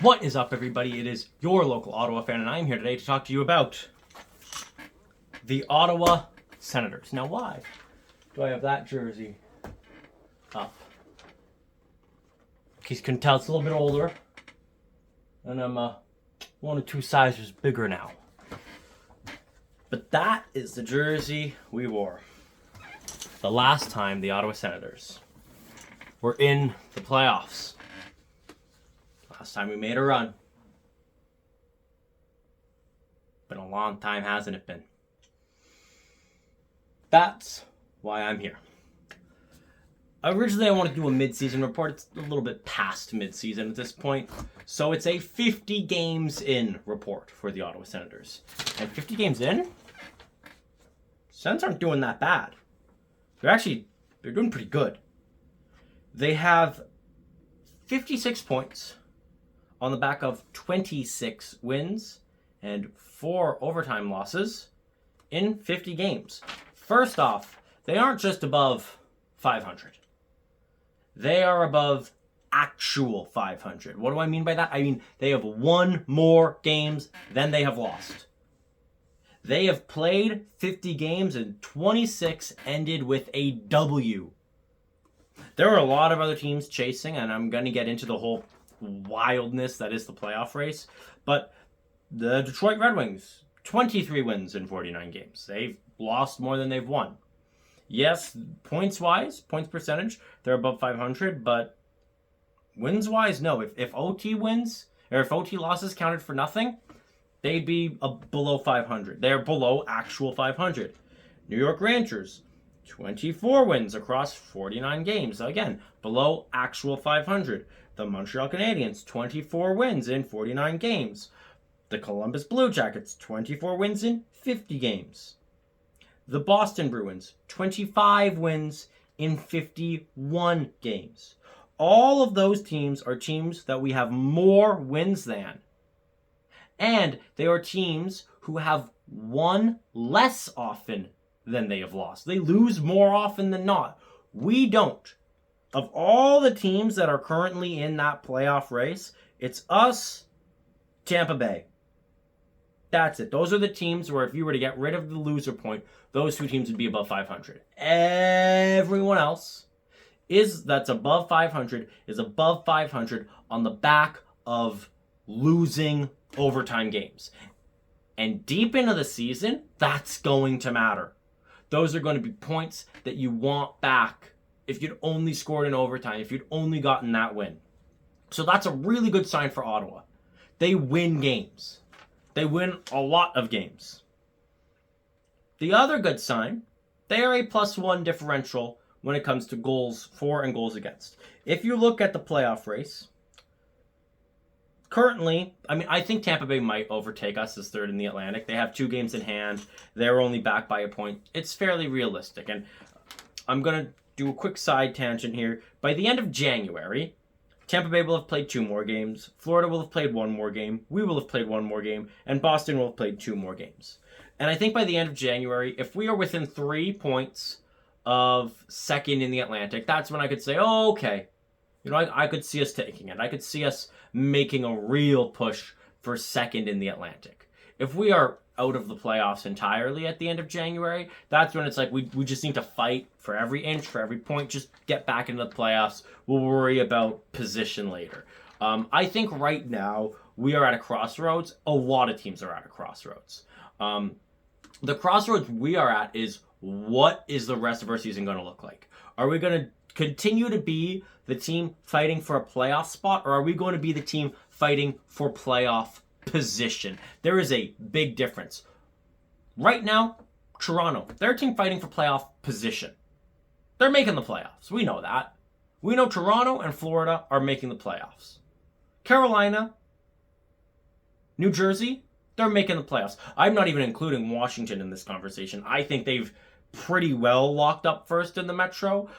What is up, everybody? It is your local Ottawa fan, and I'm here today to talk to you about the Ottawa Senators. Now, why do I have that jersey up? In case you couldn't tell, it's a little bit older, and I'm one or two sizes bigger now. But that is the jersey we wore the last time the Ottawa Senators were in the playoffs. Last time we made a run. Been a long time, hasn't it been? That's why I'm here. Originally, I wanted to do a mid-season report. It's a little bit past mid-season at this point. So it's a 50 games in report for the Ottawa Senators. And 50 games in? Sens aren't doing that bad. They're doing pretty good. They have 56 points on the back of 26 wins and 4 overtime losses in 50 games. First off, they aren't just above 500. They are above actual 500. What do I mean by that? I mean they have won more games than they have lost. They have played 50 games and 26 ended with a W. There are a lot of other teams chasing, and I'm going to get into the whole wildness that is the playoff race. But the Detroit Red Wings, 23 wins in 49 games. They've lost more than they've won. Yes, points-wise, points percentage, they're above 500, but wins-wise, no. If OT wins, or if OT losses counted for nothing, they'd be below 500. They're below actual 500. New York Rangers, 24 wins across 49 games. Again, below actual 500. The Montreal Canadiens, 24 wins in 49 games. The Columbus Blue Jackets, 24 wins in 50 games. The Boston Bruins, 25 wins in 51 games. All of those teams are teams that we have more wins than. And they are teams who have won less often than they have lost. They lose more often than not. We don't. Of all the teams that are currently in that playoff race, it's us, Tampa Bay. That's it. Those are the teams where if you were to get rid of the loser point, those two teams would be above 500. Everyone else that's above 500 is above 500 on the back of losing overtime games. And deep into the season, that's going to matter. Those are going to be points that you want back if you'd only scored in overtime, if you'd only gotten that win. So that's a really good sign for Ottawa. They win games. They win a lot of games. The other good sign, they are a +1 differential when it comes to goals for and goals against. If you look at the playoff race, currently, I think Tampa Bay might overtake us as third in the Atlantic. They have 2 games in hand. They're only back by a point. It's fairly realistic. And I'm going to do a quick side tangent here. By the end of January, Tampa Bay will have played 2 more games. Florida will have played 1 more game. We will have played 1 more game. And Boston will have played 2 more games. And I think by the end of January, if we are within 3 points of second in the Atlantic, that's when I could say, oh, okay. I could see us taking it. I could see us making a real push for second in the Atlantic. If we are out of the playoffs entirely at the end of January, that's when it's like we just need to fight for every inch, for every point, just get back into the playoffs. We'll worry about position later. I think right now we are at a crossroads. A lot of teams are at a crossroads. The crossroads we are at is, what is the rest of our season going to look like? Are we going to continue to be the team fighting for a playoff spot, or are we going to be the team fighting for playoff position? There is a big difference. Right now, Toronto, they're a team fighting for playoff position. They're making the playoffs. We know that. We know Toronto and Florida are making the playoffs. Carolina, New Jersey, they're making the playoffs. I'm not even including Washington in this conversation. I think they've pretty well locked up first in the Metro.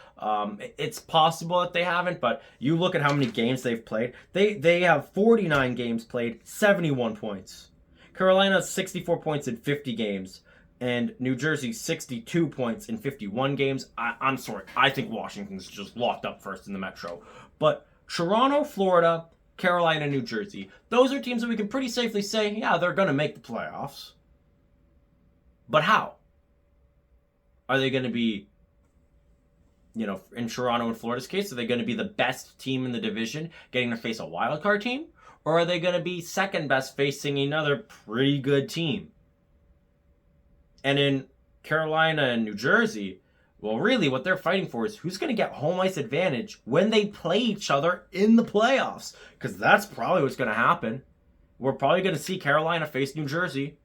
It's possible that they haven't, but you look at how many games they've played. They have 49 games played, 71 points. Carolina has 64 points in 50 games, and New Jersey 62 points in 51 games. I'm sorry, I think Washington's just locked up first in the Metro. But Toronto, Florida, Carolina, New Jersey. Those are teams that we can pretty safely say, yeah, they're going to make the playoffs. But how? Are they going to be, in Toronto and Florida's case, are they going to be the best team in the division getting to face a wild card team? Or are they going to be second best facing another pretty good team? And in Carolina and New Jersey, well, really what they're fighting for is who's going to get home ice advantage when they play each other in the playoffs. Because that's probably what's going to happen. We're probably going to see Carolina face New Jersey.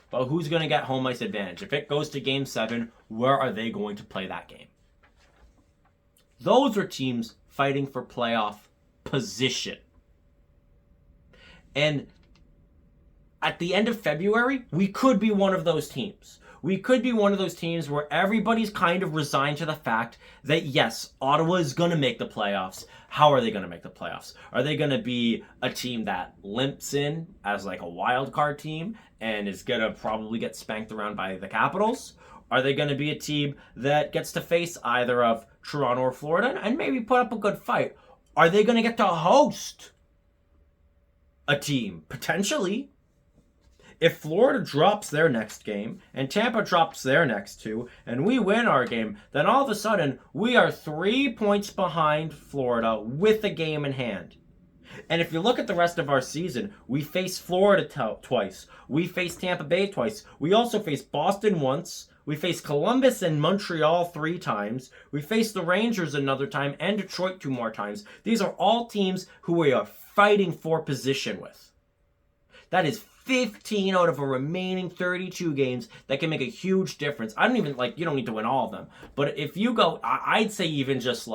But who's going to get home ice advantage? If it goes to Game 7, where are they going to play that game? Those are teams fighting for playoff position. And at the end of February, we could be one of those teams. We could be one of those teams where everybody's kind of resigned to the fact that, yes, Ottawa is going to make the playoffs. How are they going to make the playoffs? Are they going to be a team that limps in as like a wild card team and is going to probably get spanked around by the Capitals? Are they going to be a team that gets to face either of Toronto or Florida and maybe put up a good fight? Are they going to get to host a team? Potentially. If Florida drops their next game and Tampa drops their next two and we win our game, then all of a sudden we are 3 points behind Florida with a game in hand. And if you look at the rest of our season, we face Florida twice. We face Tampa Bay twice. We also face Boston once. We face Columbus and Montreal 3 times. We face the Rangers another time and Detroit 2 more times. These are all teams who we are fighting for position with. That is 15 out of a remaining 32 games that can make a huge difference. I don't even, you don't need to win all of them. But if you go, I'd say even just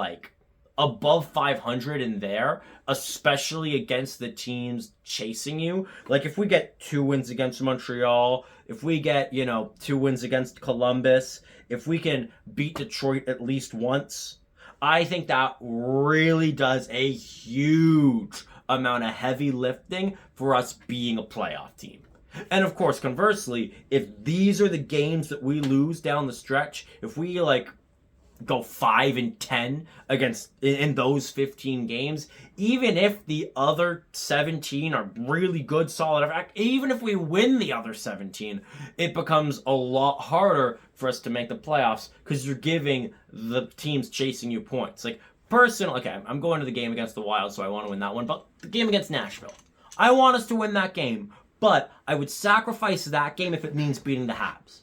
above 500 in there, especially against the teams chasing you. If we get 2 wins against Montreal, if we get, 2 wins against Columbus, if we can beat Detroit at least once, I think that really does a huge amount of heavy lifting for us being a playoff team. And of course, conversely, if these are the games that we lose down the stretch, if we go 5-10 against in those 15 games, even if the other 17 are really good, solid, even if we win the other 17, it becomes a lot harder for us to make the playoffs because you're giving the teams chasing you points. Okay, I'm going to the game against the Wild, so I want to win that one. But the game against Nashville, I want us to win that game. But I would sacrifice that game if it means beating the Habs.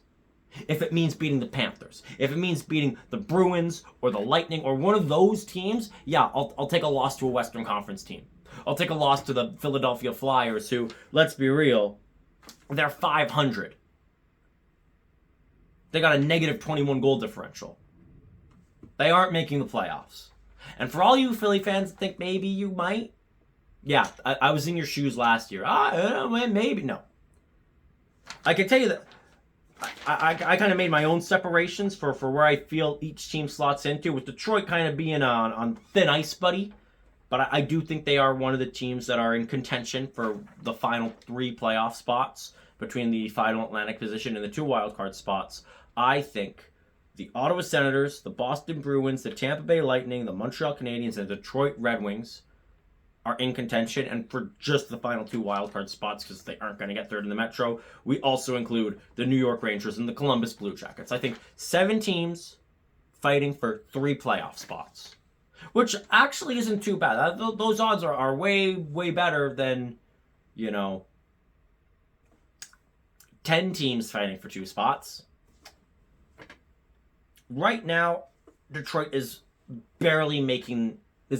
If it means beating the Panthers. If it means beating the Bruins or the Lightning or one of those teams, yeah, I'll take a loss to a Western Conference team. I'll take a loss to the Philadelphia Flyers who, let's be real, they're 500. They got a negative 21 goal differential. They aren't making the playoffs. And for all you Philly fans that think maybe you might, yeah, I was in your shoes last year. Maybe. No. I can tell you that I kind of made my own separations for where I feel each team slots into, with Detroit kind of being on thin ice, buddy. But I do think they are one of the teams that are in contention for the final 3 playoff spots between the final Atlantic position and the 2 wildcard spots. I think the Ottawa Senators, the Boston Bruins, the Tampa Bay Lightning, the Montreal Canadiens, and the Detroit Red Wings are in contention, and for just the final 2 wildcard spots because they aren't going to get third in the Metro. We also include the New York Rangers and the Columbus Blue Jackets. I think 7 teams fighting for 3 playoff spots, which actually isn't too bad. Those odds are way, way better than, 10 teams fighting for 2 spots. Right now, Detroit is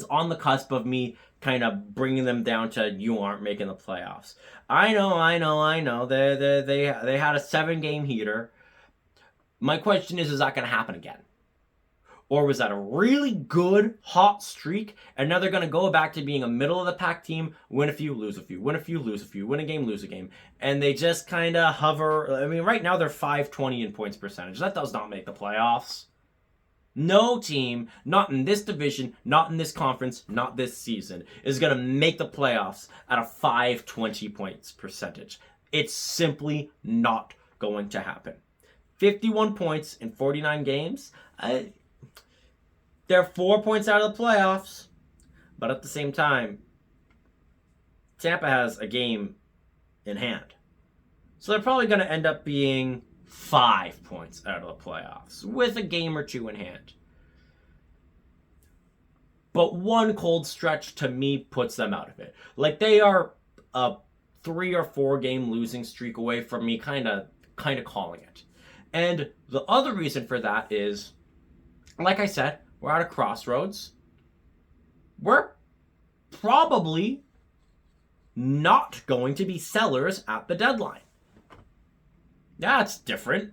on the cusp of me kind of bringing them down to you aren't making the playoffs. I know. They had a 7-game heater. My question is that going to happen again? Or was that a really good hot streak, and now they're going to go back to being a middle-of-the-pack team, win a few, lose a few, win a few, lose a few, win a game, lose a game, and they just kind of hover. I mean, right now they're .520 in points percentage. That does not make the playoffs. No team, not in this division, not in this conference, not this season, is going to make the playoffs at a .520 points percentage. It's simply not going to happen. 51 points in 49 games. They're 4 points out of the playoffs. But at the same time, Tampa has a game in hand. So they're probably going to end up being 5 points out of the playoffs with a game or two in hand. But one cold stretch to me puts them out of it. Like, they are a 3 or 4 game losing streak away from me kind of calling it. And the other reason for that is, like I said, we're at a crossroads. We're probably not going to be sellers at the deadline. That's different.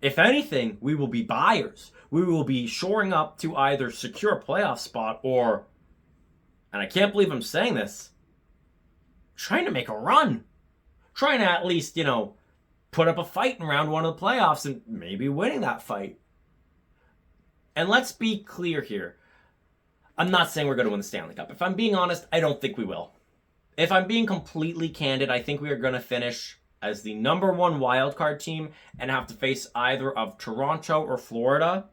If anything, we will be buyers. We will be shoring up to either secure a playoff spot or, and I can't believe I'm saying this, trying to make a run. Trying to at least, put up a fight in round 1 of the playoffs and maybe winning that fight. And let's be clear here. I'm not saying we're going to win the Stanley Cup. If I'm being honest, I don't think we will. If I'm being completely candid, I think we are going to finish as the number 1 wildcard team and have to face either of Toronto or Florida,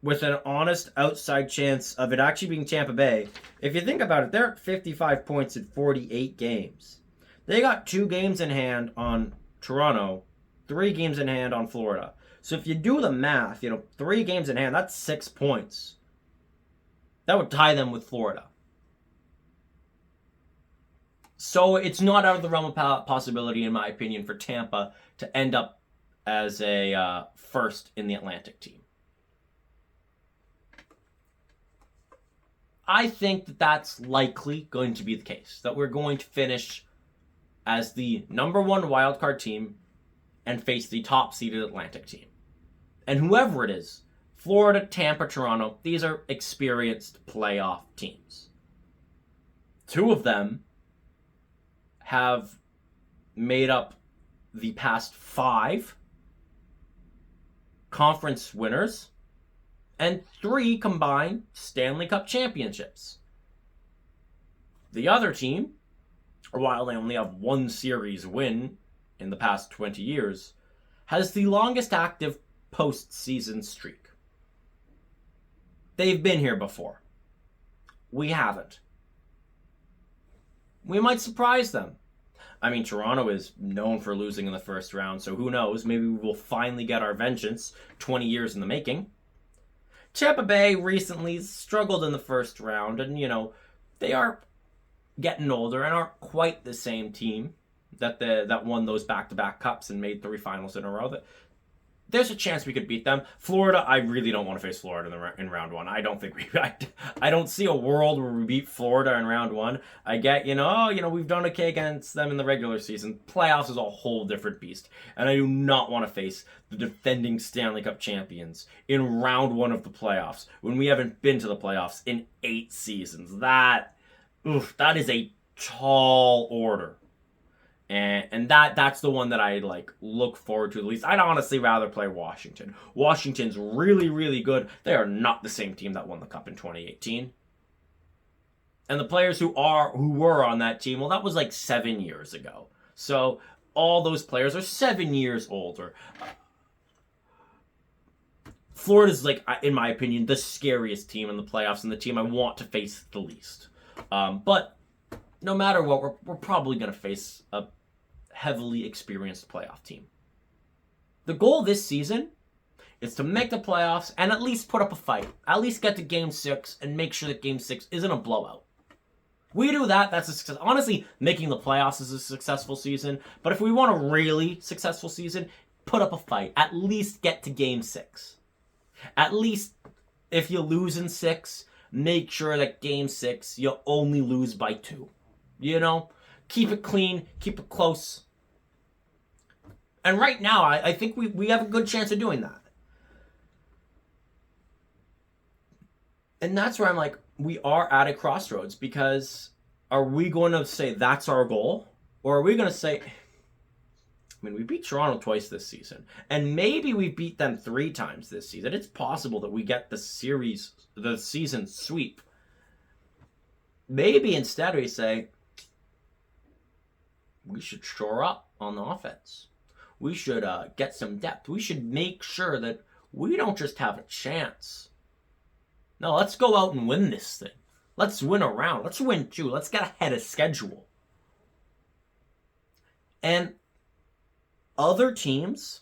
with an honest outside chance of it actually being Tampa Bay. If you think about it, they're at 55 points in 48 games. They got 2 games in hand on Toronto, 3 games in hand on Florida. So if you do the math, 3 games in hand, that's 6 points. That would tie them with Florida. So it's not out of the realm of possibility, in my opinion, for Tampa to end up as a first in the Atlantic team. I think that that's likely going to be the case, that we're going to finish as the number 1 wildcard team and face the top-seeded Atlantic team. And whoever it is, Florida, Tampa, Toronto, these are experienced playoff teams. 2 of them have made up the past 5 conference winners and 3 combined Stanley Cup championships. The other team, while they only have 1 series win in the past 20 years, has the longest active postseason streak. They've been here before. We haven't. We might surprise them. I mean, Toronto is known for losing in the first round, so who knows? Maybe we will finally get our vengeance 20 years in the making. Tampa Bay recently struggled in the first round, and, they are getting older and aren't quite the same team that won those back-to-back cups and made 3 finals in a row. There's a chance we could beat them. Florida, I really don't want to face Florida in round 1. I don't think I don't see a world where we beat Florida in round 1. I get, we've done okay against them in the regular season. Playoffs is a whole different beast. And I do not want to face the defending Stanley Cup champions in round 1 of the playoffs when we haven't been to the playoffs in 8 seasons. That is a tall order. And that's the one that I look forward to the least. I'd honestly rather play Washington. Washington's really, really good. They are not the same team that won the Cup in 2018. And the players who were on that team, well, that was 7 years ago. So all those players are 7 years older. Florida's in my opinion, the scariest team in the playoffs and the team I want to face the least. But no matter what, we're probably going to face a heavily experienced playoff team. The goal this season is to make the playoffs and at least put up a fight. At least get to Game 6 and make sure that Game 6 isn't a blowout. We do that, that's a success. Honestly, making the playoffs is a successful season. But if we want a really successful season, put up a fight. At least get to Game 6. At least, if you lose in 6, make sure that Game 6, you only lose by 2. Keep it clean, keep it close. And right now, I think we have a good chance of doing that. And that's where I'm we are at a crossroads, because are we going to say that's our goal? Or are we going to say, we beat Toronto twice this season, and maybe we beat them 3 times this season. It's possible that we get the season sweep. Maybe instead we say, we should shore up on the offense. We should get some depth. We should make sure that we don't just have a chance. No, let's go out and win this thing. Let's win a round. Let's win 2. Let's get ahead of schedule. And other teams,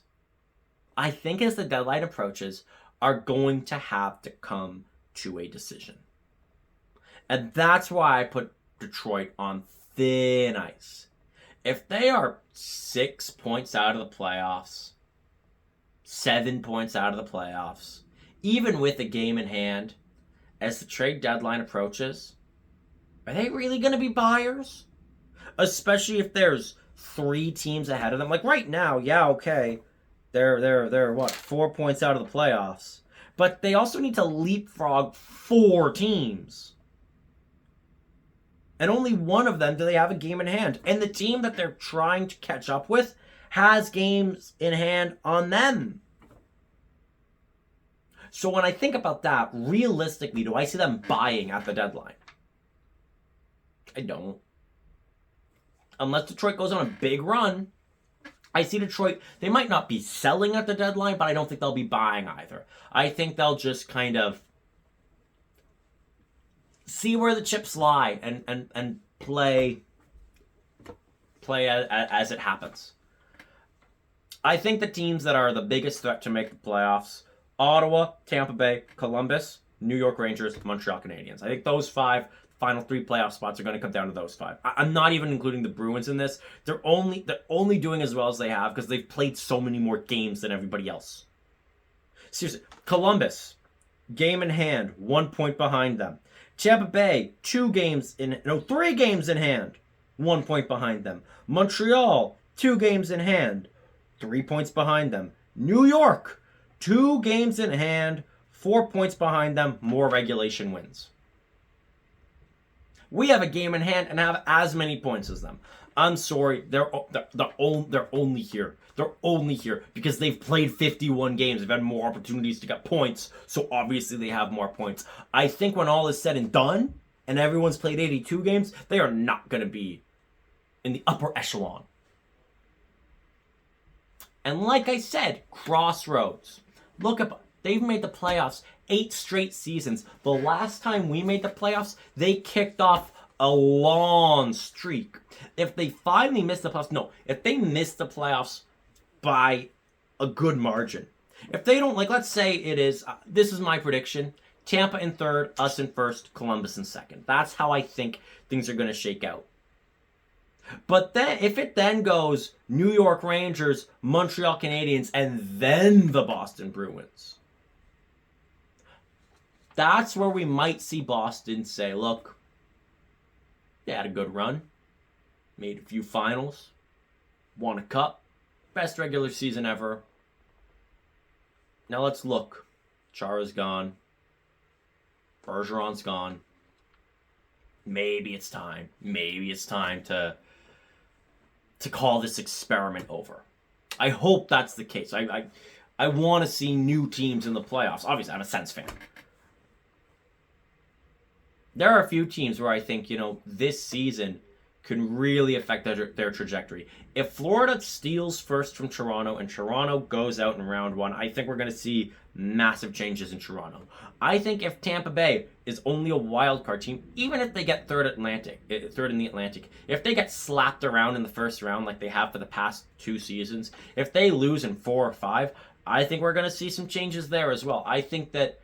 I think as the deadline approaches, are going to have to come to a decision. And that's why I put Detroit on thin ice. If they are 6 points out of the playoffs, 7 points out of the playoffs, even with a game in hand, as the trade deadline approaches, are they really going to be buyers? Especially if there's 3 teams ahead of them. Like right now, yeah, okay, they're what, 4 points out of the playoffs, but they also need to leapfrog 4 teams. And only one of them do they have a game in hand. And the team that they're trying to catch up with has games in hand on them. So when I think about that, realistically, do I see them buying at the deadline? I don't. Unless Detroit goes on a big run, I see Detroit, they might not be selling at the deadline, but I don't think they'll be buying either. I think they'll just kind of see where the chips lie and play as it happens. I think the teams that are the biggest threat to make the playoffs, Ottawa, Tampa Bay, Columbus, New York Rangers, Montreal Canadiens. I think those 5 final 3 playoff spots are going to come down to those 5. I'm not even including the Bruins in this. They're only doing as well as they have because they've played so many more games than everybody else. Seriously, Columbus, game in hand, 1 point behind them. Tampa Bay, 3 games in hand, 1 point behind them. Montreal, 2 games in hand, 3 points behind them. New York, 2 games in hand, 4 points behind them, more regulation wins. We have a game in hand and have as many points as them. I'm sorry, they're only here. They're only here because they've played 51 games. They've had more opportunities to get points, so obviously they have more points. I think when all is said and done, and everyone's played 82 games, they are not going to be in the upper echelon. And like I said, crossroads. Look up, they've made the playoffs 8 straight seasons. The last time we made the playoffs, they kicked off a long streak. If they finally missed the playoffs, if they missed the playoffs by a good margin. If they don't, let's say it is, this is my prediction, Tampa in 3rd, us in 1st, Columbus in 2nd. That's how I think things are going to shake out. But then, if it then goes New York Rangers, Montreal Canadiens, and then the Boston Bruins, that's where we might see Boston say, look, they had a good run, made a few finals, won a cup, best regular season ever. Now let's look. Chara's gone. Bergeron's gone. Maybe it's time. Maybe it's time to call this experiment over. I hope that's the case. I want to see new teams in the playoffs. Obviously, I'm a Sens fan. There are a few teams where I think, this season can really affect their trajectory. If Florida steals first from Toronto and Toronto goes out in round 1, I think we're going to see massive changes in Toronto. I think if Tampa Bay is only a wild card team, even if they get third in the Atlantic, if they get slapped around in the first round like they have for the past 2 seasons, if they lose in 4 or 5, I think we're going to see some changes there as well. I think that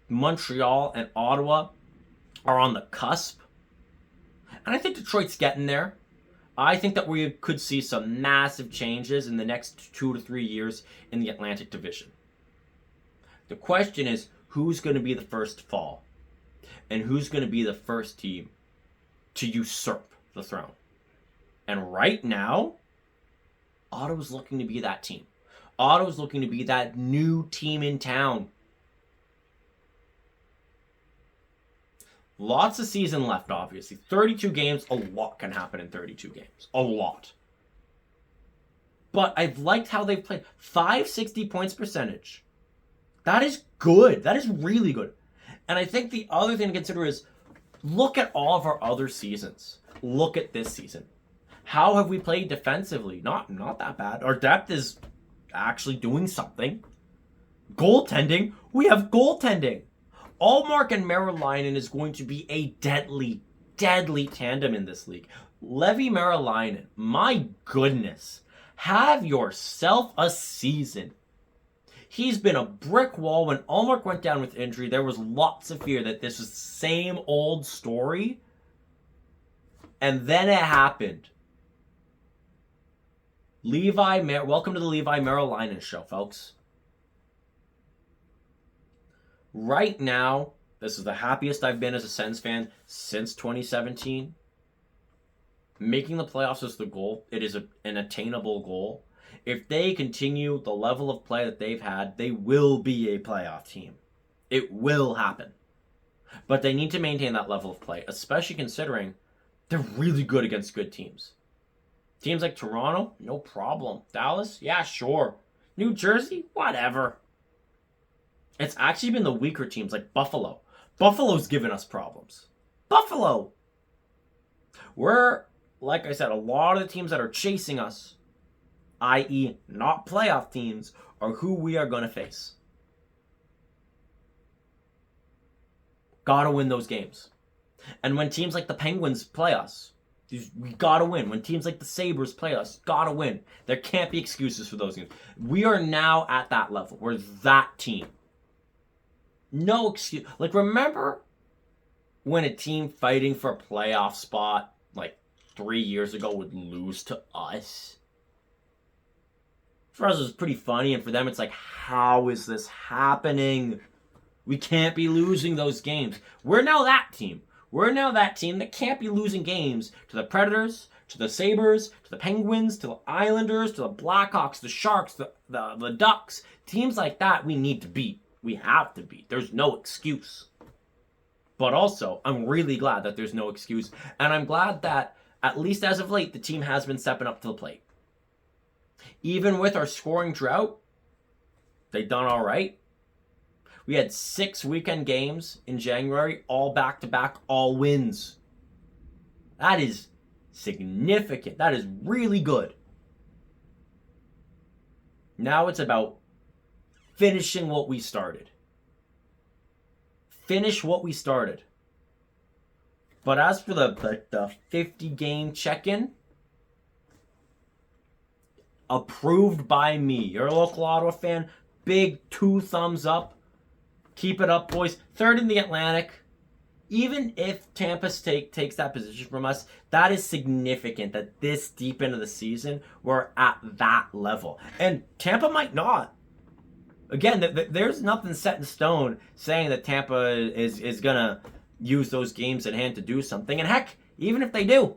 Montreal and Ottawa are on the cusp. And I think Detroit's getting there. I think that we could see some massive changes in the next 2 to 3 years in the Atlantic Division. The question is, who's going to be the first to fall? And who's going to be the first team to usurp the throne? And right now, Ottawa's looking to be that team. Ottawa's looking to be that new team in town. Lots of season left, obviously. 32 games, a lot can happen in 32 games. A lot. But I've liked how they've played. 560 points percentage. That is good. That is really good. And I think the other thing to consider is look at all of our other seasons. Look at this season. How have we played defensively? Not that bad. Our depth is actually doing something. Goaltending. We have goaltending. Ullmark and Meriläinen is going to be a deadly, deadly tandem in this league. Leevi Meriläinen, my goodness, have yourself a season. He's been a brick wall. When Ullmark went down with injury, there was lots of fear that this was the same old story. And then it happened. Welcome to the Leevi Meriläinen show, folks. Right now, this is the happiest I've been as a Sens fan since 2017. Making the playoffs is the goal. It is an attainable goal. If they continue the level of play that they've had, they will be a playoff team. It will happen. But they need to maintain that level of play, especially considering they're really good against good teams. Teams like Toronto, no problem. Dallas, yeah, sure. New Jersey, whatever. It's actually been the weaker teams like Buffalo. Buffalo's given us problems. Buffalo! We're, like I said, a lot of the teams that are chasing us, i.e. not playoff teams, are who we are going to face. Gotta win those games. And when teams like the Penguins play us, we gotta win. When teams like the Sabres play us, gotta win. There can't be excuses for those games. We are now at that level. We're that team. No excuse. Like, remember when a team fighting for a playoff spot like 3 years ago would lose to us? For us, it was pretty funny, and for them, it's like, how is this happening? We can't be losing those games. We're now that team. We're now that team that can't be losing games to the Predators, to the Sabres, to the Penguins, to the Islanders, to the Blackhawks, the Sharks, the Ducks. Teams like that we need to beat. We have to beat. There's no excuse. But also, I'm really glad that there's no excuse. And I'm glad that, at least as of late, the team has been stepping up to the plate. Even with our scoring drought, they've done all right. We had 6 weekend games in January, all back-to-back, all wins. That is significant. That is really good. Now it's about finishing what we started. Finish what we started. But as for the 50-game check-in, approved by me. You're a local Ottawa fan, big 2 thumbs up. Keep it up, boys. 3rd in the Atlantic. Even if Tampa takes that position from us, that is significant that this deep into the season, we're at that level. And Tampa might not. Again, there's nothing set in stone saying that Tampa is going to use those games in hand to do something. And heck, even if they do,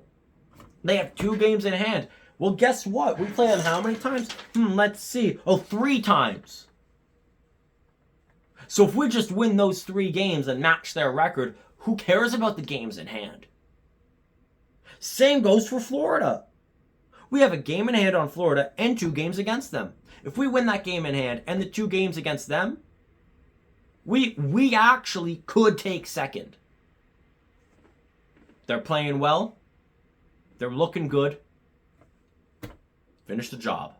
they have 2 games in hand. Well, guess what? We play them how many times? Let's see. 3 times. So if we just win those 3 games and match their record, who cares about the games in hand? Same goes for Florida. We have a game in hand on Florida and 2 games against them. If we win that game in hand and the 2 games against them, we actually could take second. They're playing well. They're looking good. Finish the job.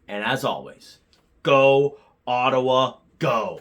And as always, go Ottawa, go!